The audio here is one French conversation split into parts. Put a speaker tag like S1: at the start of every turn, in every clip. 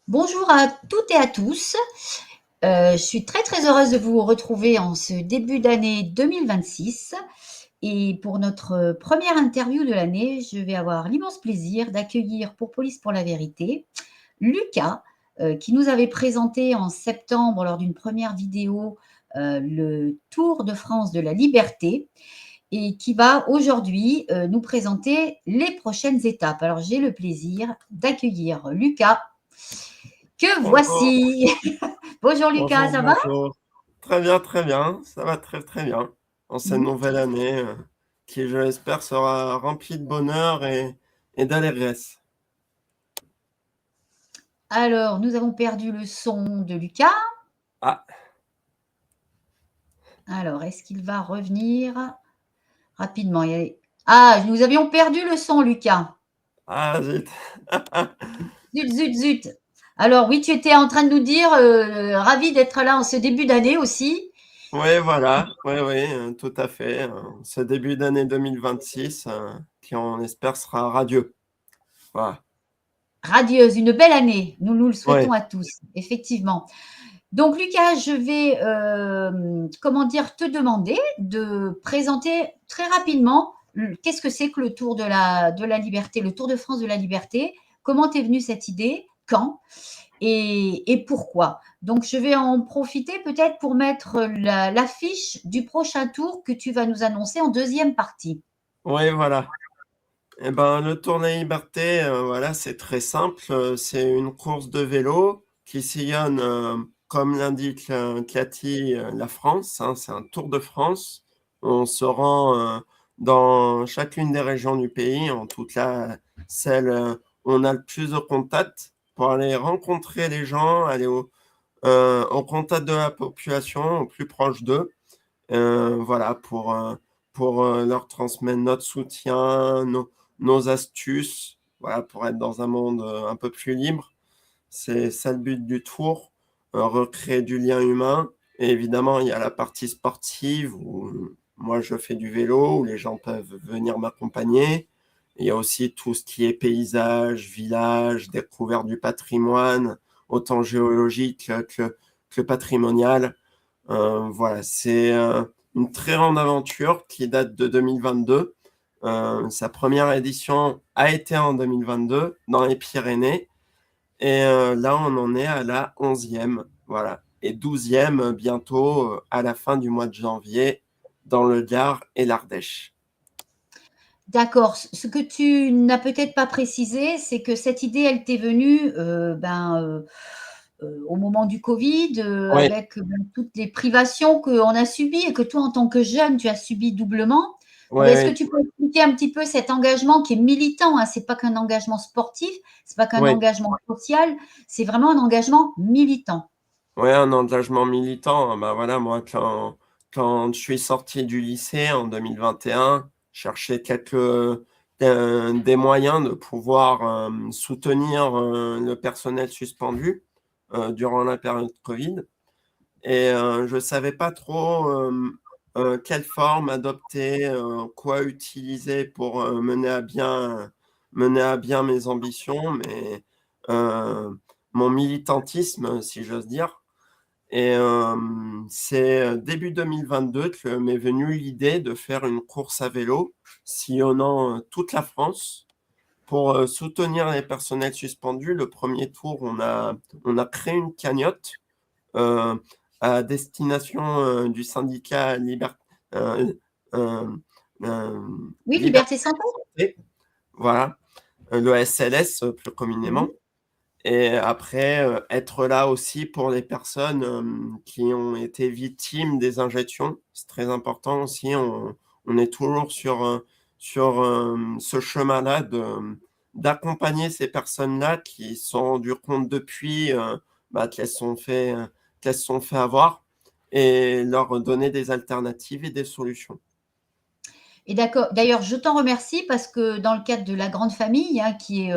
S1: Bonjour à toutes et à tous. Je suis très très heureuse de vous retrouver en ce début d'année 2026. Et pour notre première interview de l'année, je vais avoir l'immense plaisir d'accueillir pour Police pour la vérité Lucas, qui nous avait présenté en septembre lors d'une première vidéo le Tour de France de la liberté et qui va aujourd'hui nous présenter les prochaines étapes. Alors j'ai le plaisir d'accueillir Lucas que
S2: Bonjour,
S1: voici. Bonjour Lucas,
S2: bonjour,
S1: ça va?
S2: bonjour. Très bien, ça va très très bien. En cette
S1: Mmh.
S2: nouvelle année qui, je l'espère, sera remplie de bonheur et d'allégresse.
S1: Alors, nous avons perdu le son de Lucas.
S2: Ah,
S1: Alors, est-ce qu'il va revenir rapidement? Ah, nous avions perdu le son, Lucas.
S2: ah, zut.
S1: Zut, zut, zut. Alors, oui, tu étais en train de nous dire, ravi d'être là en ce début d'année aussi.
S2: Oui, voilà, oui, oui, tout à fait. Ce début d'année 2026 qui, on espère, sera radieux. Voilà.
S1: Radieuse, une belle année. Nous nous le souhaitons
S2: Oui,
S1: à tous, effectivement. Donc, Lucas, je vais, comment dire, te demander de présenter très rapidement qu'est-ce que c'est que le Tour de la liberté, le Tour de France de la liberté. Comment t'es venue cette idée? Quand? Et pourquoi? Donc, je vais en profiter peut-être pour mettre l'affiche du prochain tour que tu vas nous annoncer en deuxième partie.
S2: oui, voilà. Eh ben, le Tour de la Liberté, voilà, c'est très simple. C'est une course de vélo qui sillonne, comme l'indique Cathy, la France, hein, c'est un Tour de France. On se rend dans chacune des régions du pays, en tout cas celle où on a le plus de contacts, pour aller rencontrer les gens, aller au contact de la population, au plus proche d'eux. Voilà, pour leur transmettre notre soutien, nos astuces, voilà, pour être dans un monde un peu plus libre. C'est ça le but du tour, recréer du lien humain. Et évidemment, il y a la partie sportive où moi je fais du vélo, où les gens peuvent venir m'accompagner. Il y a aussi tout ce qui est paysage, village, découverte du patrimoine, autant géologique que patrimonial. Voilà, c'est une très grande aventure qui date de 2022. Sa première édition a été en 2022 dans les Pyrénées. Et là, on en est à la 11e. Voilà. Et 12e bientôt à la fin du mois de janvier dans le Gard et l'Ardèche.
S1: D'accord. Ce que tu n'as peut-être pas précisé, c'est que cette idée, elle t'est venue, au moment du Covid,
S2: Oui,
S1: avec, toutes les privations qu'on a subies et que toi, en tant que jeune, tu as subi doublement.
S2: oui,
S1: Donc, est-ce que
S2: oui,
S1: tu peux expliquer un petit peu cet engagement qui est militant, hein? C'est pas qu'un engagement sportif, c'est pas qu'un
S2: oui.
S1: engagement social, c'est vraiment un engagement militant.
S2: Ouais, un engagement militant. Bah voilà, moi, quand je suis sorti du lycée en 2021, je cherchais des moyens de pouvoir soutenir le personnel suspendu durant la période Covid. Et je savais pas trop quelle forme adopter, quoi utiliser pour mener à bien mes ambitions, mais euh, mon militantisme, si j'ose dire. Et c'est début 2022 que m'est venue l'idée de faire une course à vélo sillonnant toute la France pour soutenir les personnels suspendus. Le premier tour, on a créé une cagnotte euh, à destination du syndicat euh, euh, euh,
S1: Oui,
S2: Liberté
S1: Liberté Santé?
S2: Santé, voilà, le SLS plus
S1: Mmh.
S2: communément. Et après, être là aussi pour les personnes qui ont été victimes des injections. C'est très important aussi. On est toujours sur ce chemin-là d'accompagner ces personnes-là qui se sont rendues compte depuis bah, qu'elles se sont fait avoir et leur donner des alternatives et des solutions.
S1: Et d'accord. D'ailleurs, je t'en remercie parce que dans le cadre de la grande famille, hein, qui est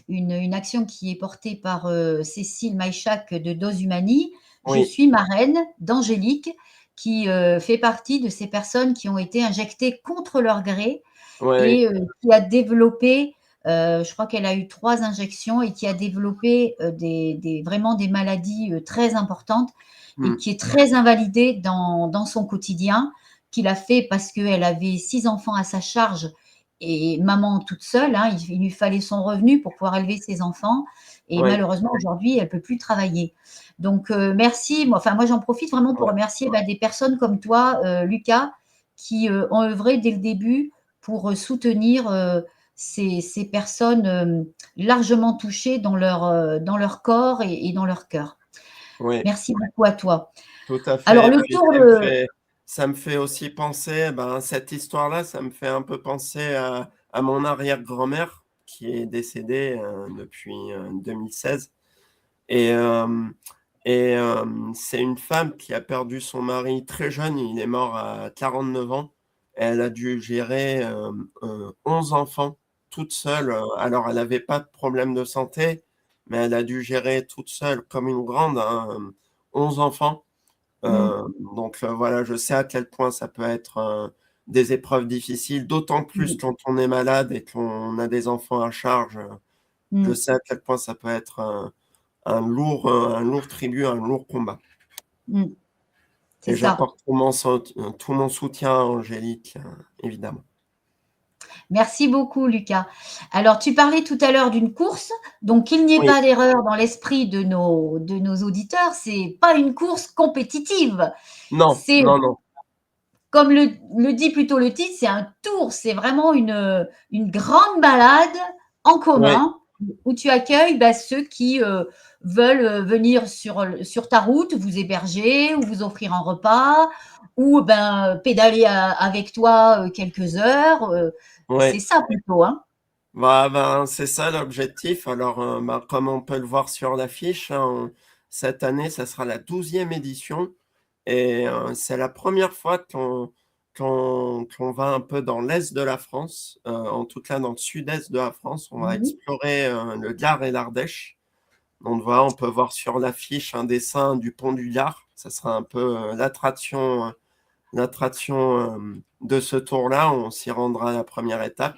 S1: une action qui est portée par Cécile Maïchak de Dose Humani, je
S2: Oui,
S1: suis marraine d'Angélique, qui fait partie de ces personnes qui ont été injectées contre leur gré
S2: oui,
S1: et qui a développé Je crois qu'elle a eu 3 injections et qui a développé, vraiment des maladies, très importantes et
S2: Mmh.
S1: qui est très invalidée dans son quotidien, qu'il a fait parce qu'elle avait 6 enfants à sa charge et maman toute seule, hein, il lui fallait son revenu pour pouvoir élever ses enfants et
S2: Oui,
S1: malheureusement aujourd'hui elle peut plus travailler. Donc merci, moi j'en profite vraiment pour
S2: ouais,
S1: remercier, bah, des personnes comme toi, Lucas, qui, ont œuvré dès le début pour, soutenir, ces personnes, largement touchées dans leur corps et dans leur cœur.
S2: oui.
S1: Merci beaucoup à toi.
S2: Tout à
S1: Alors
S2: fait,
S1: le
S2: oui,
S1: tour de
S2: ça me fait aussi penser, ben, cette histoire-là, ça me fait un peu penser à mon arrière-grand-mère qui est décédée, depuis, 2016 et c'est une femme qui a perdu son mari très jeune, il est mort à 49 ans. Elle a dû gérer, 11 enfants toute seule, alors elle avait pas de problème de santé, mais elle a dû gérer toute seule comme une grande, hein, 11 enfants.
S1: mmh,
S2: Donc voilà, je sais à quel point ça peut être, des épreuves difficiles, d'autant plus
S1: mmh,
S2: quand on est malade et qu'on a des enfants à charge, je
S1: mmh,
S2: sais à quel point ça peut être un lourd tribut, un lourd combat
S1: mmh, c'est
S2: et
S1: ça.
S2: j'apporte tout mon soutien à Angélique, évidemment.
S1: Merci beaucoup Lucas. Alors tu parlais tout à l'heure d'une course, donc qu'il n'y ait
S2: Oui,
S1: pas d'erreur dans l'esprit de nos auditeurs, c'est pas une course compétitive.
S2: non,
S1: C'est
S2: non, non.
S1: comme le dit plutôt le titre, c'est un tour, c'est vraiment une grande balade en
S2: Oui,
S1: commun où tu accueilles bah, ceux qui veulent venir sur ta route, vous héberger ou vous offrir un repas ou ben, pédaler avec toi quelques heures. C'est
S2: ouais.
S1: ça plutôt. Hein.
S2: Bah, ben, c'est ça l'objectif. Alors, bah, comme on peut le voir sur l'affiche, hein, cette année, ça sera la 12e édition et c'est la première fois qu'on va un peu dans l'est de la France, en tout cas dans le sud-est de la France. On va
S1: Mhm.
S2: explorer, le Gard et l'Ardèche. Donc voilà, on peut voir sur l'affiche un dessin du pont du Gard. Ça sera un peu, l'attraction, de ce tour-là. On s'y rendra à la première étape.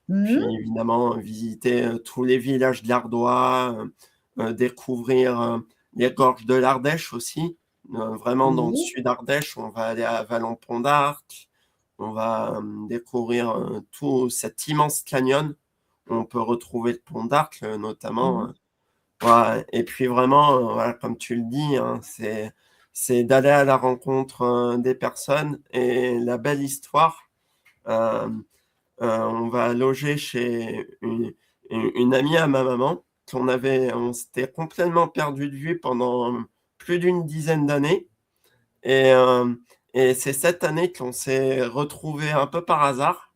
S2: Puis
S1: Mhm.
S2: évidemment, visiter, tous les villages gardois, découvrir, les gorges de l'Ardèche aussi. Vraiment dans le
S1: Oui.
S2: sud Ardèche, on va aller à Vallon-Pont d'Arc, on va, découvrir, tout cet immense canyon. On peut retrouver le pont d'Arc, notamment,
S1: Mhm.
S2: voilà et puis vraiment, voilà, comme tu le dis, hein, c'est d'aller à la rencontre, des personnes et la belle histoire, hem on va loger chez une amie à ma maman on s'était complètement perdu de vue pendant plus d'une dizaine d'années et c'est cette année qu'on s'est retrouvés un peu par hasard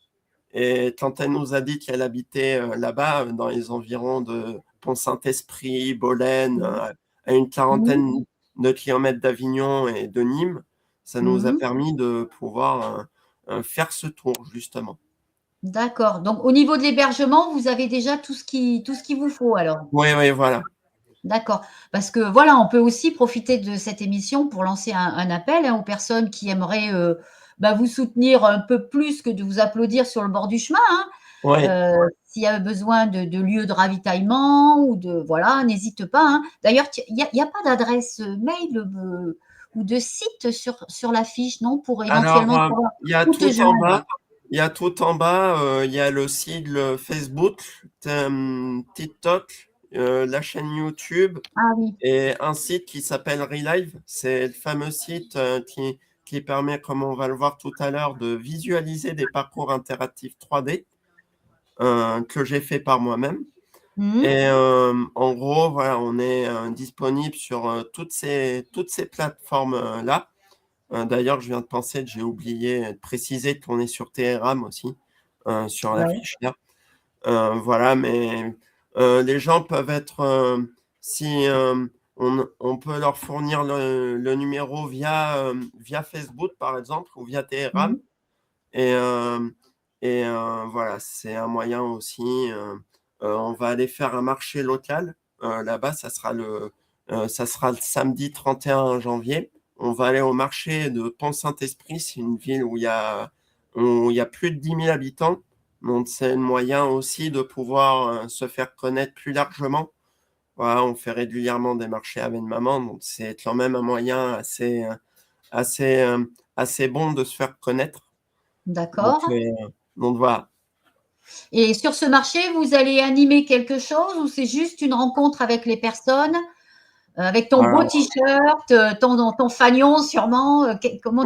S2: et quand elle nous a dit qu'elle habitait, là-bas, dans les environs de Pont-Saint-Esprit, Bolène, à une
S1: Mhm.
S2: quarantaine de kilomètres d'Avignon et de Nîmes, ça nous a
S1: Mhm.
S2: permis de pouvoir, faire ce tour justement.
S1: D'accord. Donc au niveau de l'hébergement, vous avez déjà tout ce qu'il vous faut alors.
S2: Oui, oui, voilà.
S1: D'accord. Parce que voilà, on peut aussi profiter de cette émission pour lancer un appel, hein, aux personnes qui aimeraient, bah, vous soutenir un peu plus que de vous applaudir sur le bord du chemin, hein.
S2: Oui.
S1: S'il y a besoin de lieux de ravitaillement ou de voilà, n'hésite pas, hein. D'ailleurs, il y a pas d'adresse, mail, ou de site sur la fiche, non? Pour
S2: Alors,
S1: éventuellement savoir
S2: il y a
S1: où te
S2: tout en
S1: joindre?
S2: bas il y a tout en bas, il y a le site, le Facebook, TikTok, la chaîne YouTube
S1: Ah oui.
S2: et un site qui s'appelle Relive. C'est le fameux site, qui permet, comme on va le voir tout à l'heure, de visualiser des parcours interactifs 3D, que j'ai fait par moi-même et
S1: Mmh.
S2: en gros, voilà, on est, disponible sur, toutes ces plateformes, là. D'ailleurs, je viens de penser que j'ai oublié de préciser qu'on est sur Telegram aussi, sur la
S1: Ouais.
S2: fiche là. Voilà, mais les gens peuvent être, si, on peut leur fournir le numéro via Facebook, par exemple, ou via Telegram
S1: Mmh.
S2: et voilà, c'est un moyen aussi, on va aller faire un marché local, là-bas, ça sera le samedi 31 janvier. On va aller au marché de Pont-Saint-Esprit, c'est une ville où il y a plus de 10 000 habitants. Donc c'est le moyen aussi de pouvoir se faire connaître plus largement. Voilà, on fait régulièrement des marchés avec maman, donc c'est quand même un moyen assez, assez bon de se faire connaître. Donc,
S1: D'accord.
S2: donc voilà.
S1: Et sur ce marché, vous allez animer quelque chose ou c'est juste une rencontre avec les personnes, avec ton beau
S2: Alors,
S1: t-shirt, ton fanion sûrement.
S2: ouais,
S1: Comment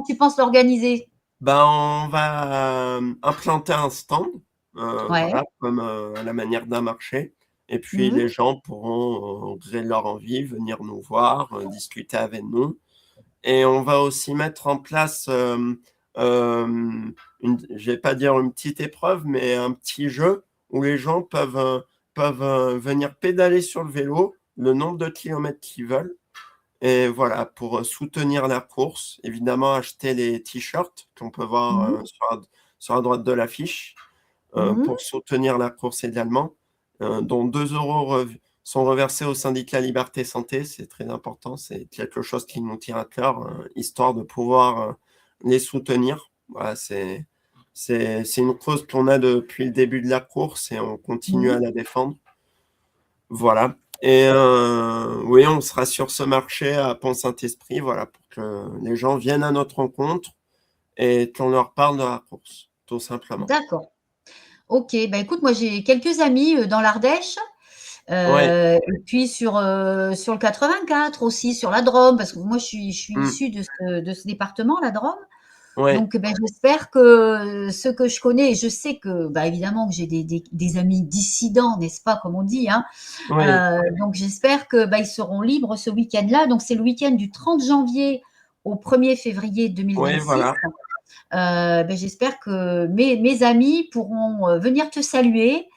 S1: tu penses l'organiser?
S2: ben on va implanter un stand,
S1: Ouais.
S2: voilà, comme à la manière d'un marché. Et puis
S1: Mmh.
S2: les gens pourront, gré de leur envie, venir nous voir, discuter avec nous. Et on va aussi mettre en place, je vais pas dire une petite épreuve, mais un petit jeu où les gens peuvent venir pédaler sur le vélo le nombre de kilomètres qu'ils veulent. Et voilà, pour soutenir la course, évidemment, acheter les t-shirts qu'on peut voir
S1: Mmh.
S2: sur la droite de l'affiche,
S1: Mmh.
S2: pour soutenir la course également, dont 2 euros sont reversés au syndicat Liberté Santé. C'est très important, c'est quelque chose qui nous tient à cœur, histoire de pouvoir les soutenir. Voilà, c'est une cause qu'on a depuis le début de la course et on continue à
S1: Mmh.
S2: la défendre. Voilà. Et oui, on sera sur ce marché à Pont-Saint-Esprit, voilà, pour que les gens viennent à notre rencontre et qu'on leur parle de la course, tout simplement.
S1: D'accord. OK. Bah, écoute, moi, j'ai quelques amis, dans l'Ardèche,
S2: Ouais,
S1: et puis sur le 84 aussi, sur la Drôme, parce que moi, je suis
S2: mmh,
S1: issue de ce département, la Drôme.
S2: ouais,
S1: Donc, ben, j'espère que ceux que je connais, et je sais que, bah, évidemment, que j'ai des amis dissidents, n'est-ce pas, comme on dit, hein.
S2: oui,
S1: Donc, j'espère que, bah, ils seront libres ce week-end-là. Donc, c'est le week-end du 30 janvier au 1er février
S2: oui,
S1: 2026.
S2: voilà,
S1: Ben, j'espère que mes amis pourront venir te saluer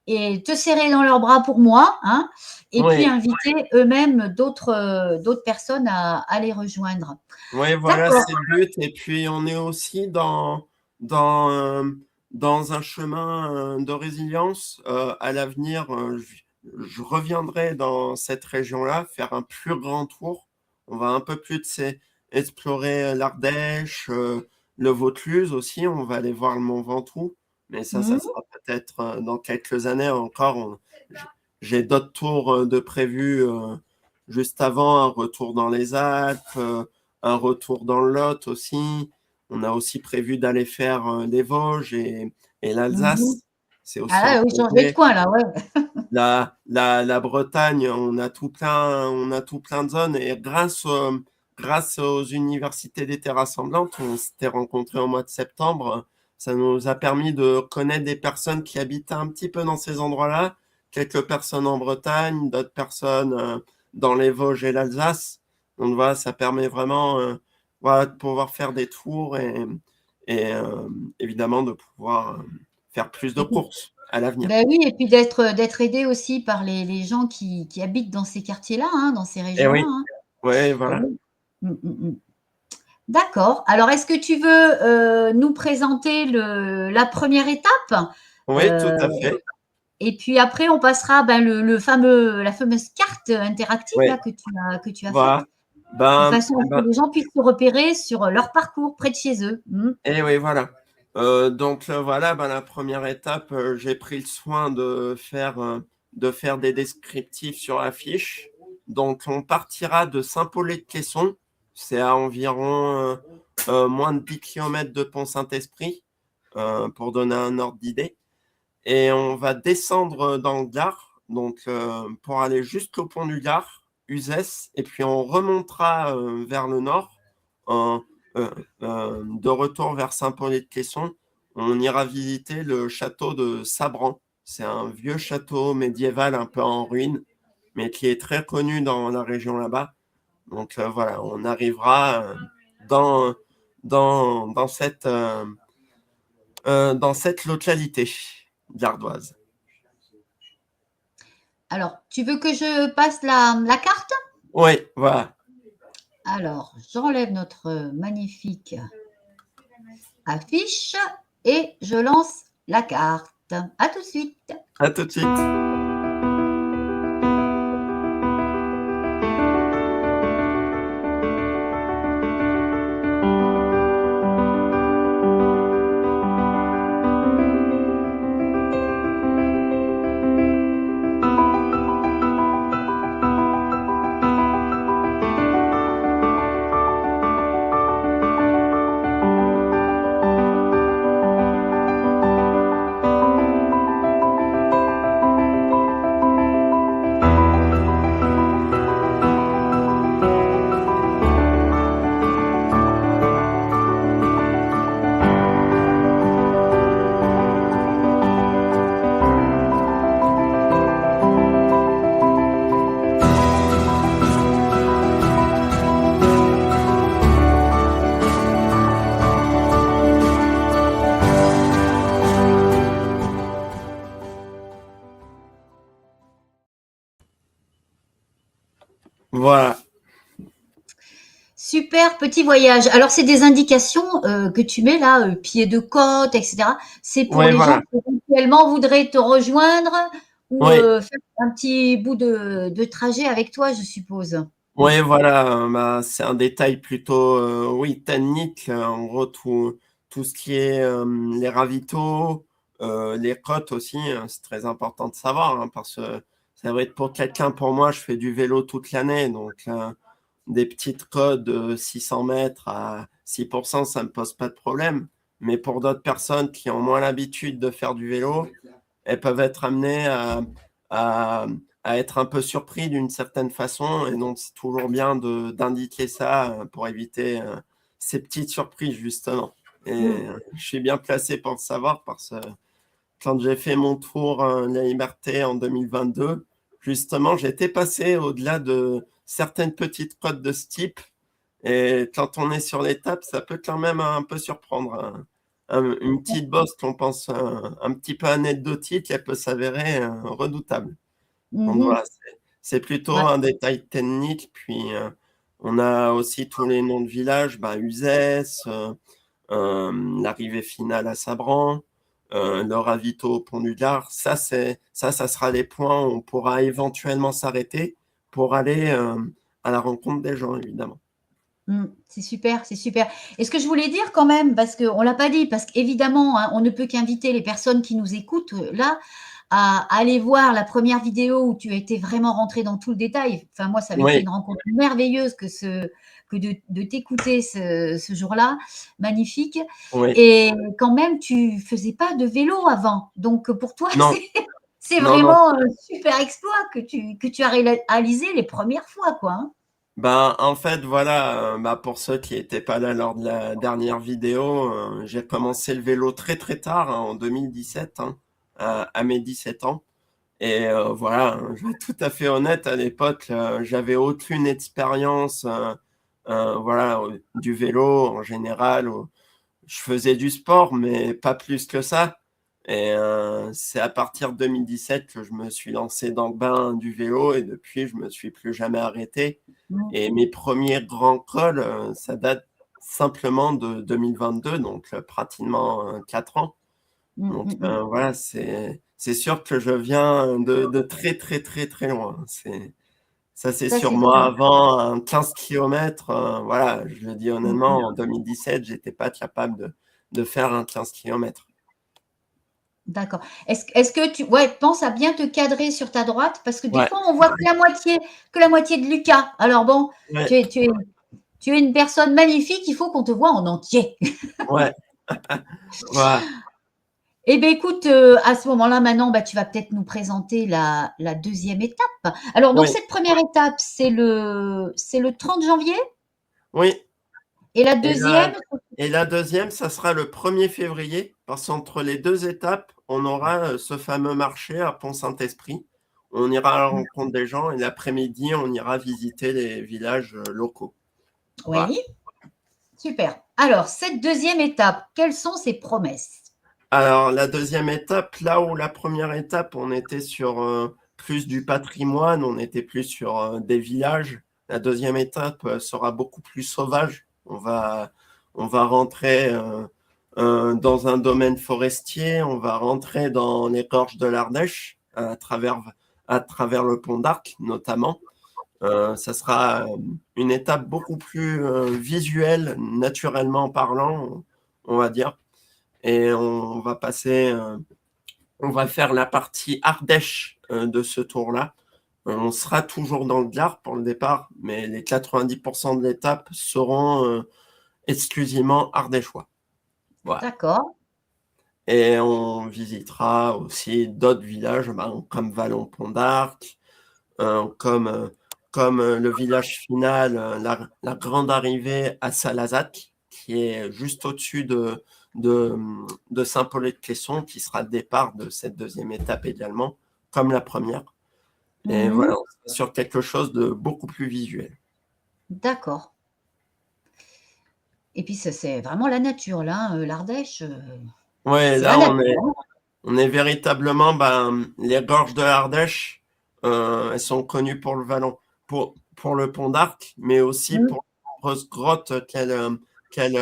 S1: et te serrer dans leurs bras pour moi, hein, et puis
S2: oui,
S1: inviter eux-mêmes d'autres personnes à les rejoindre.
S2: oui, voilà,
S1: D'accord.
S2: c'est le but. Et puis, on est aussi dans, dans un chemin de résilience. À l'avenir, je reviendrai dans cette région-là, faire un plus grand tour. On va un peu plus explorer l'Ardèche, le Vaucluse aussi. On va aller voir le Mont Ventoux. Mais ça
S1: Mmh.
S2: sera peut-être dans quelques années encore. J'ai d'autres tours de prévus juste avant, un retour dans les Alpes, un retour dans le Lot aussi. On a aussi prévu d'aller faire les Vosges et
S1: Mmh.
S2: l'Alsace. C'est aussi un
S1: Ah oui, changer de
S2: projet.
S1: coin là, ouais.
S2: La Bretagne, on a tout plein de zones. Et grâce aux universités d'été rassemblantes, on s'était rencontrés au mois de septembre. Ça nous a permis de connaître des personnes qui habitent un petit peu dans ces endroits-là. Quelques personnes en Bretagne, d'autres personnes dans les Vosges et l'Alsace. Donc voilà, ça permet vraiment voilà, de pouvoir faire des tours et évidemment de pouvoir faire plus de
S1: Et puis
S2: courses à l'avenir.
S1: bah, oui, et puis d'être aidé aussi par les gens qui habitent dans ces quartiers-là, hein, dans ces
S2: Et
S1: régions-là,
S2: oui,
S1: hein.
S2: ouais,
S1: Et
S2: voilà.
S1: oui. Mmh, mmh mh. D'accord. Alors est-ce que tu veux, nous présenter la première étape?
S2: Oui, tout
S1: Heu,
S2: à fait.
S1: et puis après on passera, ben, la fameuse carte interactive
S2: Oui,
S1: là que tu as faite,
S2: voilà.
S1: de façon à ce
S2: Ben
S1: que les gens puissent se repérer sur, leur parcours près de chez eux. Mmh.
S2: et oui, voilà. Donc voilà, ben, la première étape, j'ai pris le soin de faire des descriptifs sur la fiche. Donc on partira de Saint-Paulé-de-Quesson. C'est à environ, moins de 10 kilomètres de Pont-Saint-Esprit, pour donner un ordre d'idée. Et on va descendre dans le Gard, donc pour aller jusqu'au pont du Gard, Uzès, et puis on remontera vers le nord, en, de retour vers Saint-Paul-de-Quesson. On ira visiter le château de Sabran. C'est un vieux château médiéval un peu en ruine, mais qui est très connu dans la région là-bas. Donc voilà, on arrivera dans, dans cette localité gardoise.
S1: Alors, tu veux que je passe la carte?
S2: Oui, voilà.
S1: Alors, j'enlève notre magnifique affiche et je lance la carte. À tout de suite.
S2: À tout de suite. Voilà.
S1: Super petit voyage. Alors, c'est des indications que tu mets là, pied de côte, etc. C'est pour
S2: Oui,
S1: les gens
S2: voilà.
S1: qui éventuellement voudraient te rejoindre ou
S2: Oui,
S1: faire un petit bout de trajet avec toi, je suppose.
S2: oui, voilà. Bah, c'est un détail plutôt, oui, technique. En gros, tout ce qui est les ravitaux, les côtes aussi, c'est très important de savoir, hein, parce que ça va être pour quelqu'un, pour moi, je fais du vélo toute l'année, donc des petites côtes de 600 mètres à 6%, ça ne me pose pas de problème. Mais pour d'autres personnes qui ont moins l'habitude de faire du vélo, elles peuvent être amenées à, à être un peu surpris d'une certaine façon. Et donc, c'est toujours bien d'indiquer ça pour éviter ces petites surprises, justement. Et
S1: Mm.
S2: je suis bien placé pour le savoir parce que quand j'ai fait mon tour La Liberté en 2022, justement, j'étais passé au-delà de certaines petites côtes de ce type. Et quand on est sur l'étape, ça peut quand même un peu surprendre, hein. Une petite bosse qu'on pense un petit peu anecdotique, elle peut s'avérer redoutable. Donc
S1: Mhm.
S2: voilà, c'est plutôt
S1: Ouais.
S2: un détail technique. Puis on a aussi tous les noms de villages, bah, Uzès, l'arrivée finale à Sabran, le ravito au Pont du Gard. Ça sera les points où on pourra éventuellement s'arrêter pour aller à la rencontre des gens, évidemment.
S1: Mm. C'est super, c'est super. Et ce que je voulais dire quand même, parce qu'on ne l'a pas dit, parce qu'évidemment, hein, on ne peut qu'inviter les personnes qui nous écoutent là à aller voir la première vidéo où tu étais vraiment rentré dans tout le détail. Enfin, moi, ça avait été
S2: Oui,
S1: une rencontre merveilleuse que de t'écouter ce jour-là. Magnifique.
S2: oui.
S1: Et quand même, tu faisais pas de vélo avant. Donc, pour toi,
S2: Non,
S1: c'est
S2: non, non.
S1: vraiment un super exploit que tu as réalisé les premières fois, quoi. Hein.
S2: Ben, en fait, voilà, bah, pour ceux qui n'étaient pas là lors de la dernière vidéo, j'ai commencé le vélo très très tard, hein, en 2017, hein, à mes 17 ans. Et voilà, hein, je vais être tout à fait honnête, à l'époque, j'avais aucune expérience, voilà, du vélo en général. Je faisais du sport, mais pas plus que ça. Et c'est à partir de 2017 que je me suis lancé dans le bain du vélo et depuis, je me suis plus jamais arrêté.
S1: Mm,
S2: Et mes premiers grands cols, ça date simplement de 2022, donc pratiquement 4 ans.
S1: mm,
S2: Donc
S1: mm, mm.
S2: voilà, c'est sûr que je viens de très très très très loin. Ça, c'est
S1: Ça,
S2: sur
S1: c'est
S2: moi
S1: sûr.
S2: avant un 15 kilomètres. Voilà, je le dis
S1: Mm,
S2: honnêtement,
S1: mm.
S2: en 2017, j'étais pas capable de faire un 15 kilomètres.
S1: D'accord. Est-ce que tu ouais, pense à bien te cadrer sur ta droite parce que des
S2: Ouais,
S1: fois on voit que la moitié de Lucas. Alors bon,
S2: ouais,
S1: tu es, tu es, tu es une personne magnifique, il faut qu'on te voit en entier.
S2: ouais, voilà.
S1: Eh bien, écoute, à ce moment-là, maintenant, bah, tu vas peut-être nous présenter la deuxième étape. Alors, donc,
S2: Oui,
S1: cette première étape, c'est le 30 janvier
S2: oui.
S1: et la
S2: Et
S1: deuxième,
S2: la, et la deuxième, ça sera le 1er février, parce qu'entre les deux étapes, on aura ce fameux marché à Pont-Saint-Esprit. On ira à la rencontre des gens et l'après-midi, on ira visiter les villages locaux. Voilà.
S1: oui, super. Alors, cette deuxième étape, quelles sont ses promesses?
S2: Alors, la deuxième étape, là où la première étape, on était sur plus du patrimoine, on était plus sur des villages. La deuxième étape sera beaucoup plus sauvage. On va rentrer dans un domaine forestier, on va rentrer dans les gorges de l'Ardèche à travers le pont d'Arc notamment. Ça sera une étape beaucoup plus visuelle, naturellement parlant, on va dire. Et on va faire la partie Ardèche de ce tour-là. On sera toujours dans le Gard pour le départ, mais les 90% de l'étape seront exclusivement ardéchois. Voilà.
S1: D'accord.
S2: Et on visitera aussi d'autres villages, ben, comme Vallon-Pont d'Arc, comme, le village final, la grande arrivée à Salazac, qui est juste au-dessus de, de Saint-Paul-de-Clesson, qui sera le départ de cette deuxième étape également, comme la première. Et voilà,
S1: Mhm.
S2: on sera sur quelque chose de beaucoup plus visuel.
S1: D'accord. Et puis, ça, c'est vraiment la nature, là, hein, l'Ardèche,
S2: Ouais,
S1: c'est la
S2: là,
S1: nature. Hein.
S2: on est véritablement, ben, les gorges de l'Ardèche, elles sont connues pour le vallon, pour le pont d'Arc, mais aussi
S1: Mmh.
S2: pour les nombreuses grottes qu'elle qu'elle,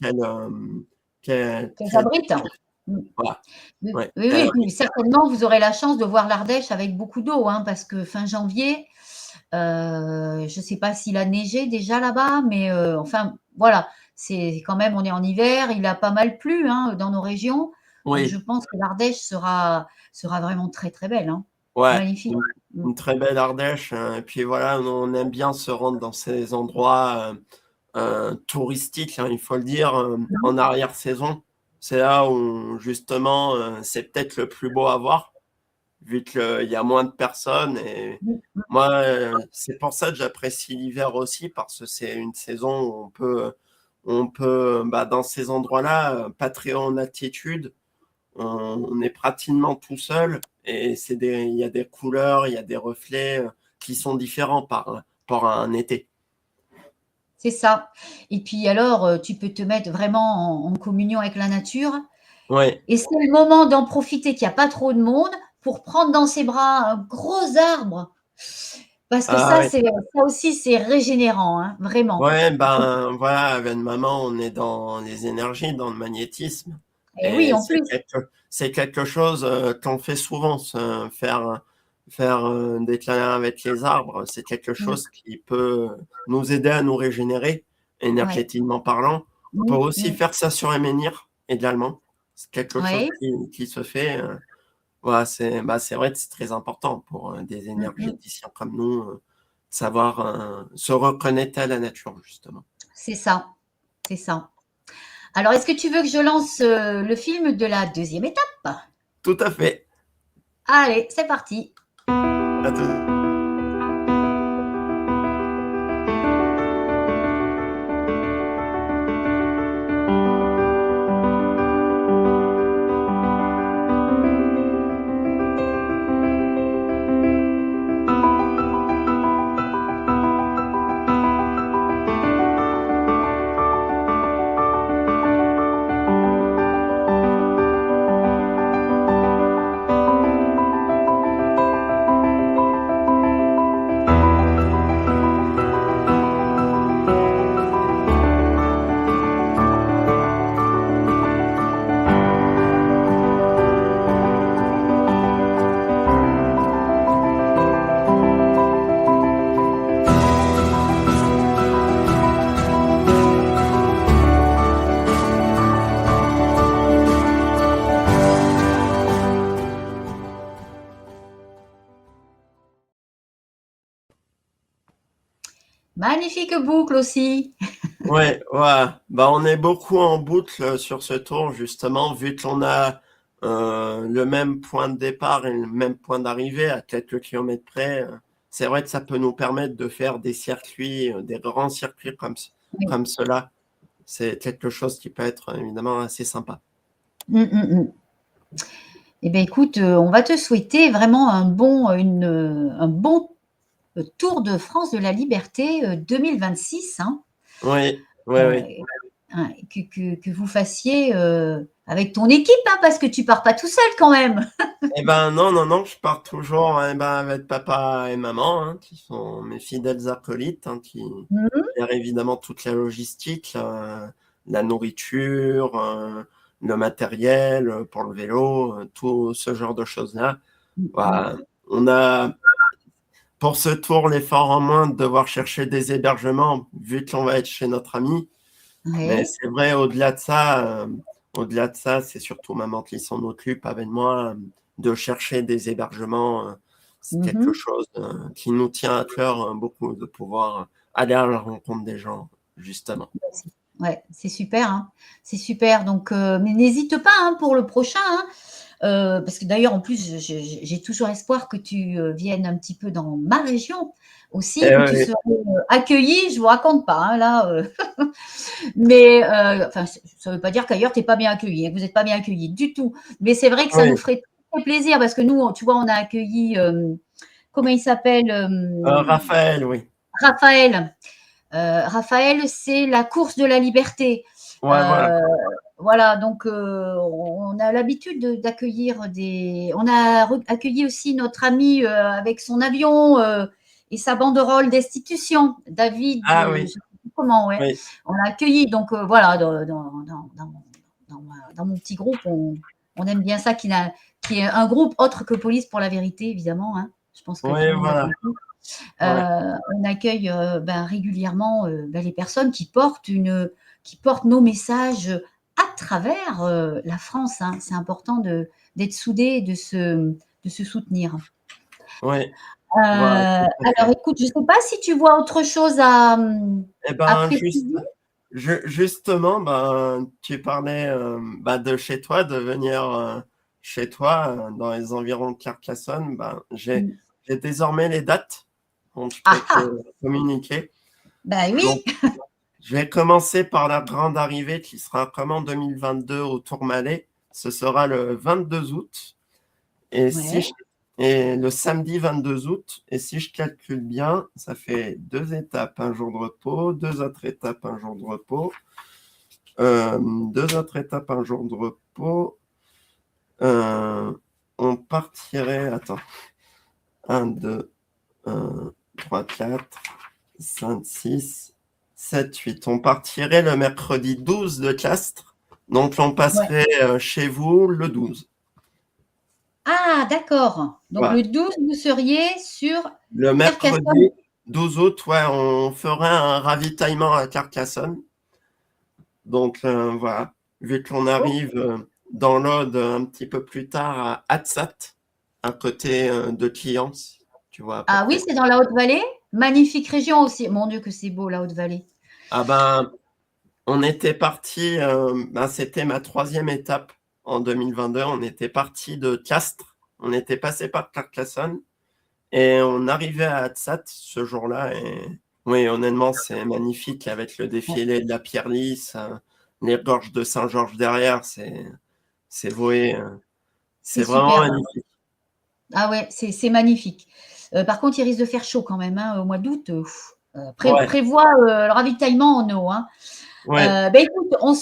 S1: Qu'elles
S2: qu'elle
S1: abritent.
S2: décrit.
S1: Mmh.
S2: Voilà,
S1: Oui,
S2: ouais,
S1: oui, oui,
S2: elle
S1: et puis
S2: abrite.
S1: certainement vous aurez la chance de voir l'Ardèche avec beaucoup d'eau, hein, parce que fin janvier, je ne sais pas s'il a neigé déjà là-bas, mais enfin voilà, c'est quand même on est en hiver, il a pas mal plu, hein, dans nos régions, donc je
S2: Oui,
S1: pense que l'Ardèche sera vraiment très, très belle, hein.
S2: ouais,
S1: Magnifique. Mmh.
S2: une très belle Ardèche, et puis voilà, on aime bien se rendre dans ces endroits, touristiques, hein, il faut le dire,
S1: Mmh.
S2: en arrière-saison. C'est là où justement, c'est peut-être le plus beau à voir, vu qu'il y a moins de personnes. Et
S1: Mmh.
S2: moi, c'est pour ça que j'apprécie l'hiver aussi, parce que c'est une saison où bah, dans ces endroits-là, pas très en altitude, on est pratiquement tout seul, et il y a des couleurs, il y a des reflets qui sont différents par rapport à un été.
S1: C'est ça, et puis alors, tu peux te mettre vraiment en communion avec la nature.
S2: Ouais.
S1: Et c'est le moment d'en profiter qu'il y a pas trop de monde pour prendre dans ses bras un gros arbre, parce que
S2: Ah
S1: ça,
S2: ouais.
S1: ça aussi, c'est régénérant, hein, vraiment.
S2: Ouais, ben voilà, avec maman, on est dans les énergies, dans le magnétisme.
S1: Et oui,
S2: Et
S1: en plus.
S2: c'est quelque chose qu'on fait souvent, faire des câlins avec les arbres. C'est quelque
S1: Mmh,
S2: chose qui peut nous aider à nous régénérer,
S1: ouais.
S2: énergétiquement parlant. On peut
S1: Mmh,
S2: aussi
S1: mmh.
S2: faire ça sur un menhir également. C'est quelque chose
S1: Ouais.
S2: qui se fait. Voilà, c'est vrai que c'est très important pour des
S1: Mmh mh.
S2: énergéticiens comme nous, savoir se reconnecter à la nature, justement.
S1: C'est ça, c'est ça. Alors, est-ce que tu veux que je lance, le film de la deuxième étape?
S2: Tout à fait.
S1: Allez, c'est parti.
S2: À tout.
S1: Magnifique boucle aussi.
S2: Ouais, ouais. Bah, on est beaucoup en boucle sur ce tour, justement, vu qu'on a le même point de départ et le même point d'arrivée à quelques kilomètres près. C'est vrai que ça peut nous permettre de faire des circuits, des grands circuits
S1: Oui.
S2: comme cela. C'est quelque chose qui peut être évidemment assez sympa.
S1: Mmh, mmh mh. Eh beh, écoute, on va te souhaiter vraiment un bon, Tour de France de la liberté, 2026, hein.
S2: Oui, oui, oui.
S1: Ouais, ouais, que vous fassiez, avec ton équipe, hein, parce que tu pars pas tout seul quand même.
S2: Eh ben non, non, non, je pars toujours ben, avec papa et maman, hein, qui sont mes fidèles acolytes, hein, qui
S1: Mmh.
S2: gèrent évidemment toute la logistique, la nourriture, le matériel pour le vélo, tout ce genre de choses-là.
S1: Mmh mh.
S2: Voilà. On a pour ce tour l'effort en moins de devoir chercher des hébergements, vu qu'on va être chez notre ami. Mais
S1: Ouais.
S2: c'est vrai, au-delà de ça, c'est surtout maman qui s'en occupe avec moi, de chercher des hébergements. C'est
S1: Mmh
S2: quelque
S1: mh.
S2: chose qui nous tient à cœur beaucoup, de pouvoir aller à la rencontre des gens, justement.
S1: Ouais, c'est super, hein. C'est super donc mais n'hésite pas, hein, pour le prochain, hein, parce que d'ailleurs en plus j'ai toujours espoir que tu, viennes un petit peu dans ma région aussi
S2: Et
S1: où
S2: oui,
S1: tu
S2: oui,
S1: serais, accueilli. Je vous raconte pas, hein, là, mais enfin ça veut pas dire qu'ailleurs tu es pas bien accueilli, hein, que vous êtes pas bien accueillis du tout. Mais c'est vrai que ça nous
S2: oui.
S1: ferait très plaisir parce que nous, tu vois, on a accueilli, comment il s'appelle?
S2: Raphaël, oui.
S1: Raphaël. Raphaël, c'est la course de la liberté.
S2: Ouais, voilà.
S1: Heu, voilà, donc on a l'habitude d'accueillir des on a accueilli aussi notre ami, avec son avion, et sa banderole destitution. David,
S2: Ah
S1: je
S2: oui,
S1: sais plus comment, ouais.
S2: oui,
S1: On l'a accueilli. Donc voilà, dans mon petit groupe, on aime bien ça, qui est un groupe autre que Police pour la vérité, évidemment, hein. Je pense que tout
S2: oui,
S1: le monde l'a
S2: voilà,
S1: compris.
S2: ouais,
S1: On accueille régulièrement les personnes qui portent nos messages à travers la France, hein. C'est important d'être soudés, de se soutenir.
S2: ouais, voilà, tout à
S1: Alors
S2: fait.
S1: écoute, je ne sais pas si tu vois autre chose
S2: Eh
S1: à
S2: ben,
S1: préciser.
S2: justement, ben, tu parlais ben, de chez toi, de venir chez toi dans les environs de Carcassonne. Ben, j'ai désormais les dates dont je peux
S1: Ah
S2: te
S1: ah,
S2: communiquer.
S1: ben oui,
S2: Donc, je vais commencer par la grande arrivée qui sera comme en 2022 au Tourmalet. Ce sera le 22 août. Et, si
S1: ouais,
S2: je- et le samedi 22 août, et si je calcule bien, ça fait 2 étapes, un jour de repos, 2 autres étapes, un jour de repos, 2 autres étapes, un jour de repos. Euh, on partirait, attends, 1, 2, 3, 4, 5, 6, 7, 8. On partirait le mercredi 12 de Castres, donc on
S1: ouais.
S2: passerait chez vous le 12.
S1: Ah, d'accord. Donc
S2: Voilà.
S1: le 12, vous seriez sur
S2: Le
S1: Carcassonne.
S2: mercredi 12 août, ouais, on ferait un ravitaillement à Carcassonne. Donc voilà, vu qu'on
S1: Oh.
S2: arrive dans l'Aude un petit peu plus tard à Atsat, à côté de Quillance, tu vois à peu
S1: Ah oui,
S2: près.
S1: c'est dans la Haute-Vallée. Magnifique région aussi. Mon Dieu, que c'est beau, la Haute-Vallée.
S2: Ah ben, on était parti, ben, c'était ma troisième étape en 2022. On était parti de Castres, on était passé par Carcassonne et on arrivait à Atsat ce jour-là. Et oui, honnêtement, c'est magnifique avec le
S1: Ouais,
S2: défilé de la pierre lisse, les gorges de Saint-Georges derrière, c'est voué.
S1: c'est
S2: C'est vraiment
S1: superbe.
S2: magnifique.
S1: Ah ouais, c'est magnifique. Par contre, il risque de faire chaud quand même, hein, au mois d'août.
S2: Ouais,
S1: Prévois le ravitaillement en eau, hein.
S2: ouais,
S1: Ben écoute, on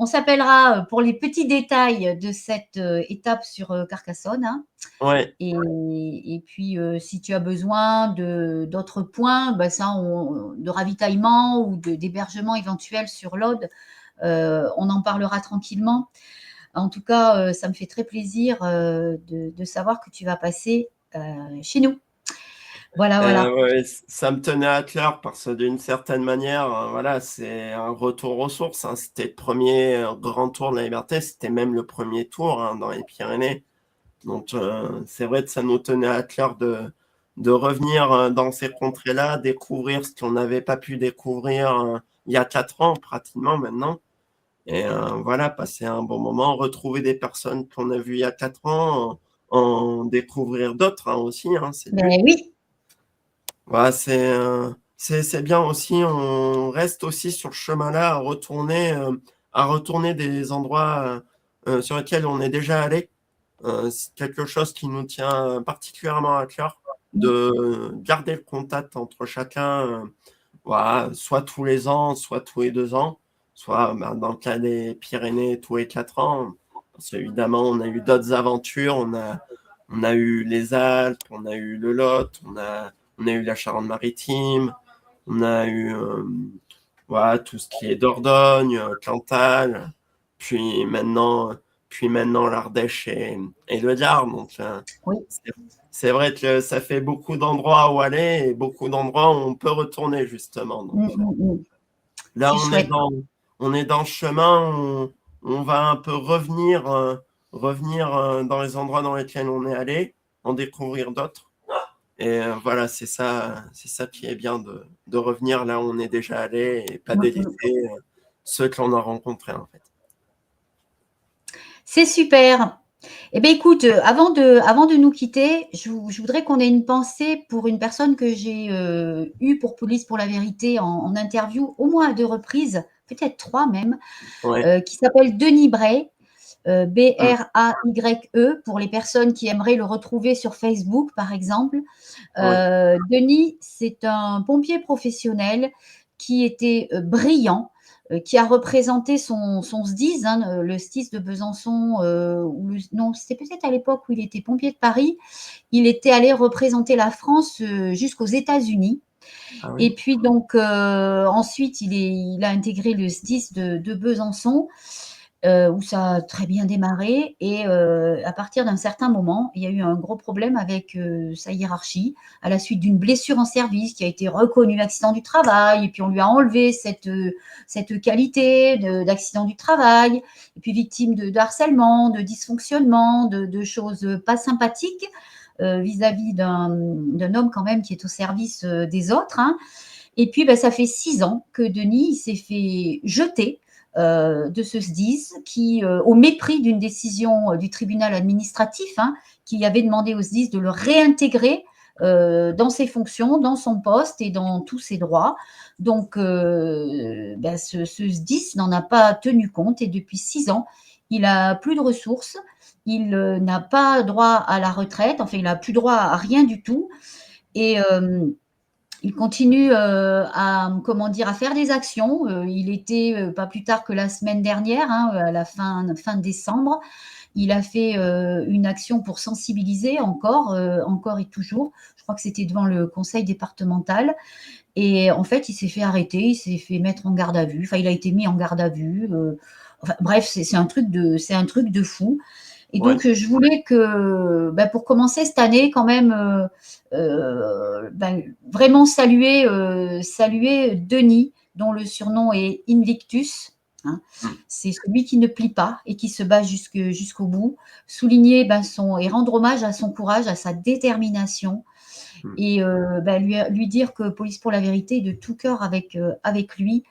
S1: s'appellera pour les petits détails de cette étape sur Carcassonne, hein.
S2: ouais.
S1: Et puis, si tu as besoin d'autres points, ben ça, de ravitaillement ou d'hébergement éventuel sur l'Aude, on en parlera tranquillement. En tout cas, ça me fait très plaisir de savoir que tu vas passer chez nous. Voilà, voilà.
S2: Ouais, ça me tenait à cœur parce que d'une certaine manière, voilà, c'est un retour aux sources, hein. C'était le premier grand tour de la liberté, c'était même le premier tour hein, dans les Pyrénées. Donc, c'est vrai que ça nous tenait à cœur de revenir dans ces contrées-là, découvrir ce qu'on n'avait pas pu découvrir il y a 4 ans, pratiquement maintenant. Et voilà, passer un bon moment, retrouver des personnes qu'on a vues il y a 4 ans, en découvrir d'autres hein, aussi, hein, c'est le but.
S1: Ben oui.
S2: Voilà, c'est bien aussi, on reste aussi sur ce chemin-là à retourner des endroits sur lesquels on est déjà allé. C'est quelque chose qui nous tient particulièrement à cœur, de garder le contact entre chacun, voilà, soit tous les ans, soit tous les 2 ans, soit ben, dans le cas des Pyrénées, tous les 4 ans. Parce qu'évidemment, on a eu d'autres aventures, on a eu les Alpes, on a eu le Lot, on a eu la Charente-Maritime, on a eu voilà, tout ce qui est Dordogne, Cantal, puis maintenant, puis maintenant l'Ardèche et le Gard. Donc,
S1: Oui.
S2: c'est c'est vrai que ça fait beaucoup d'endroits où aller et beaucoup d'endroits où on peut retourner, justement. Donc, là,
S1: C'est chouette.
S2: on est dans le chemin, on va un peu revenir dans les endroits dans lesquels on est allé, en découvrir d'autres. Et voilà, c'est ça qui est bien de revenir là où on est déjà allé et pas délaisser ceux qu'on a rencontrés en fait.
S1: C'est super. Eh bien, écoute, avant de nous quitter, je voudrais qu'on ait une pensée pour une personne que j'ai eue pour Police pour la vérité en interview au moins à 2 reprises, peut-être trois même,
S2: Ouais,
S1: qui s'appelle Denis Bray,
S2: mm,
S1: Braye, pour les personnes qui aimeraient le retrouver sur Facebook, par exemple.
S2: ouais,
S1: Denis, c'est un pompier professionnel qui était brillant, qui a représenté son SDIS, hein, le SDIS de Besançon, non, c'était peut-être à l'époque où il était pompier de Paris. Il était allé représenter la France jusqu'aux États-Unis.
S2: Ah
S1: Et
S2: oui.
S1: puis donc ensuite, il a intégré le SDIS de Besançon, où ça a très bien démarré. Et à partir d'un certain moment, il y a eu un gros problème avec sa hiérarchie, à la suite d'une blessure en service qui a été reconnue accident du travail, et puis on lui a enlevé cette qualité d'accident du travail, et puis victime de harcèlement, de dysfonctionnement, de choses pas sympathiques vis-à-vis d'un homme quand même qui est au service des autres, hein. Et puis, ça fait 6 ans que Denis s'est fait jeter de ce SDIS qui, au mépris d'une décision du tribunal administratif, hein, qui avait demandé au SDIS de le réintégrer dans ses fonctions, dans son poste et dans tous ses droits. Donc, ce SDIS n'en a pas tenu compte, et depuis 6 ans, il n'a plus de ressources, il n'a pas droit à la retraite, enfin, il n'a plus droit à rien du tout. Et il continue à faire des actions. Il était, pas plus tard que la semaine dernière, hein, à la fin décembre, il a fait une action pour sensibiliser encore et toujours. Je crois que c'était devant le conseil départemental. Et en fait, il s'est fait arrêter, il s'est fait mettre en garde à vue. Enfin, il a été mis en garde à vue. Enfin, bref, c'est un truc de fou. Et
S2: Ouais.
S1: donc, je voulais que, pour commencer cette année, quand même, vraiment saluer Denis, dont le surnom est Invictus, hein.
S2: Mmh.
S1: C'est celui qui ne plie pas et qui se bat jusqu'au bout. Souligner et rendre hommage à son courage, à sa détermination,
S2: Mmh.
S1: et lui dire que Police pour la vérité est de tout cœur avec lui,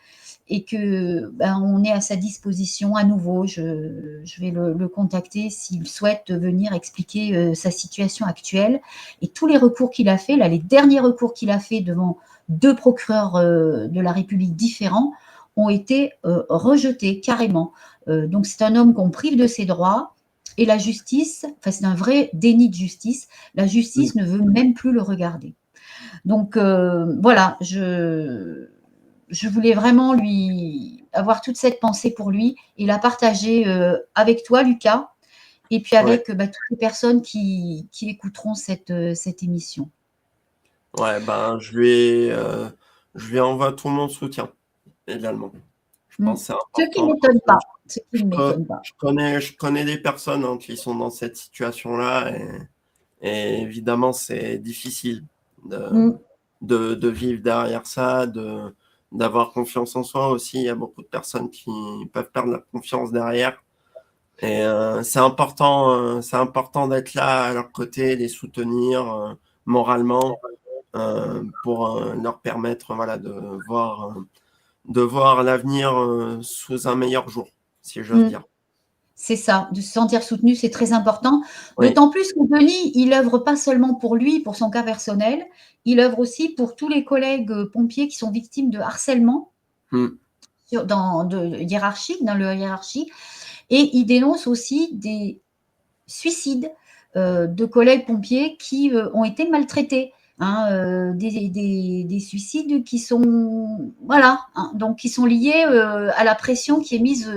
S1: et que on est à sa disposition à nouveau. Je vais le contacter s'il souhaite venir expliquer sa situation actuelle, et tous les recours qu'il a fait, là, les derniers recours qu'il a fait devant 2 procureurs de la République différents ont été rejetés carrément. Donc c'est un homme qu'on prive de ses droits, et la justice, enfin c'est un vrai déni de justice. La
S2: Mmh.
S1: justice ne veut même plus le regarder. Donc voilà, je voulais vraiment lui avoir toute cette pensée pour lui et la partager avec toi, Lucas, et puis
S2: Ouais.
S1: avec toutes les personnes qui écouteront cette émission.
S2: Ouais, ben, je lui envoie tout mon soutien également. Je
S1: Mm.
S2: pense que c'est
S1: Ce qui ne
S2: important parce
S1: m'étonne
S2: que
S1: pas. Ce qui ne m'étonne pas.
S2: je connais des personnes, hein, qui sont dans cette situation-là, et évidemment, c'est difficile de,
S1: Mm.
S2: de vivre derrière ça, d'avoir confiance en soi aussi. Il y a beaucoup de personnes qui peuvent perdre la confiance derrière. Et c'est important d'être là à leur côté, les soutenir moralement, pour leur permettre, voilà, de voir l'avenir sous un meilleur jour, si j'ose
S1: Mm.
S2: dire.
S1: C'est ça, de se sentir soutenu, c'est très important.
S2: Oui.
S1: D'autant plus que Denis, il œuvre pas seulement pour lui, pour son cas personnel, il œuvre aussi pour tous les collègues pompiers qui sont victimes de harcèlement
S2: Mm.
S1: dans le hiérarchie, et il dénonce aussi des suicides de collègues pompiers qui ont été maltraités. Hein, des suicides qui sont, voilà, hein, donc qui sont liés à la pression qui est mise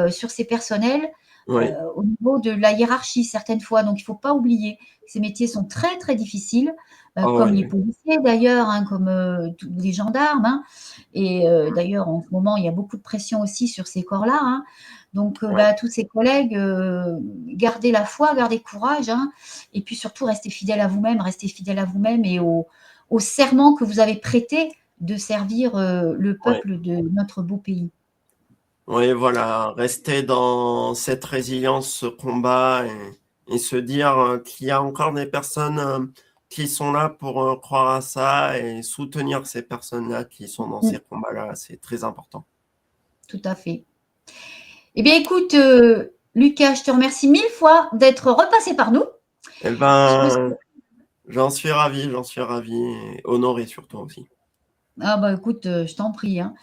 S1: sur ces personnels
S2: Oui.
S1: au niveau de la hiérarchie certaines fois. Donc il ne faut pas oublier, ces métiers sont très très difficiles,
S2: Oh,
S1: comme
S2: oui,
S1: les
S2: oui.
S1: policiers d'ailleurs, hein, comme tous les gendarmes, hein. Et d'ailleurs en ce moment il y a beaucoup de pression aussi sur ces corps-là, hein. Donc
S2: Ouais.
S1: tous ces collègues, gardez la foi, gardez courage, hein, et puis surtout restez fidèles à vous-même, et au serment que vous avez prêté de servir le
S2: Ouais.
S1: peuple de notre beau pays.
S2: Oui, voilà, rester dans cette résilience, ce combat, et se dire qu'il y a encore des personnes qui sont là pour croire à ça et soutenir ces personnes-là qui sont dans ces
S1: Mm,
S2: combats-là. C'est très important.
S1: tout à fait. Eh bien, écoute, Lucas, je te remercie 1000 fois d'être repassé par nous.
S2: Eh
S1: Je me
S2: ben, j'en suis ravi et honoré surtout aussi.
S1: Ah bah écoute, je t'en prie, hein.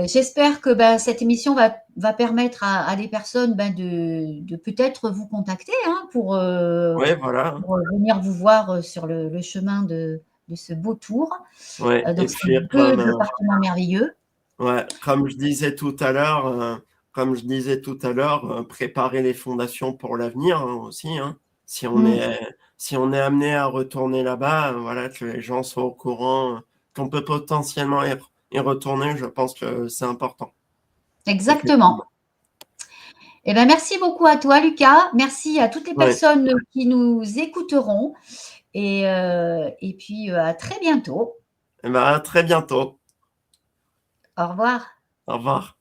S1: J'espère que cette émission va permettre à des personnes de peut-être vous contacter, hein,
S2: Ouais, voilà.
S1: pour venir vous voir sur le chemin de ce beau tour
S2: Ouais,
S1: dans
S2: et
S1: ces
S2: puis
S1: deux
S2: comme
S1: départements merveilleux.
S2: Ouais, comme je disais tout à l'heure, préparer les fondations pour l'avenir, hein, aussi, hein. Si on
S1: Mmh.
S2: est si on est amené à retourner là-bas, voilà, que les gens soient au courant, qu'on peut potentiellement y retourner, je pense que c'est important,
S1: Exactement.
S2: effectivement.
S1: Eh ben, merci beaucoup à toi, Lucas. Merci à toutes les
S2: Ouais,
S1: personnes qui nous écouteront et puis, à très bientôt.
S2: et ben, à très bientôt.
S1: Au revoir.
S2: Au revoir.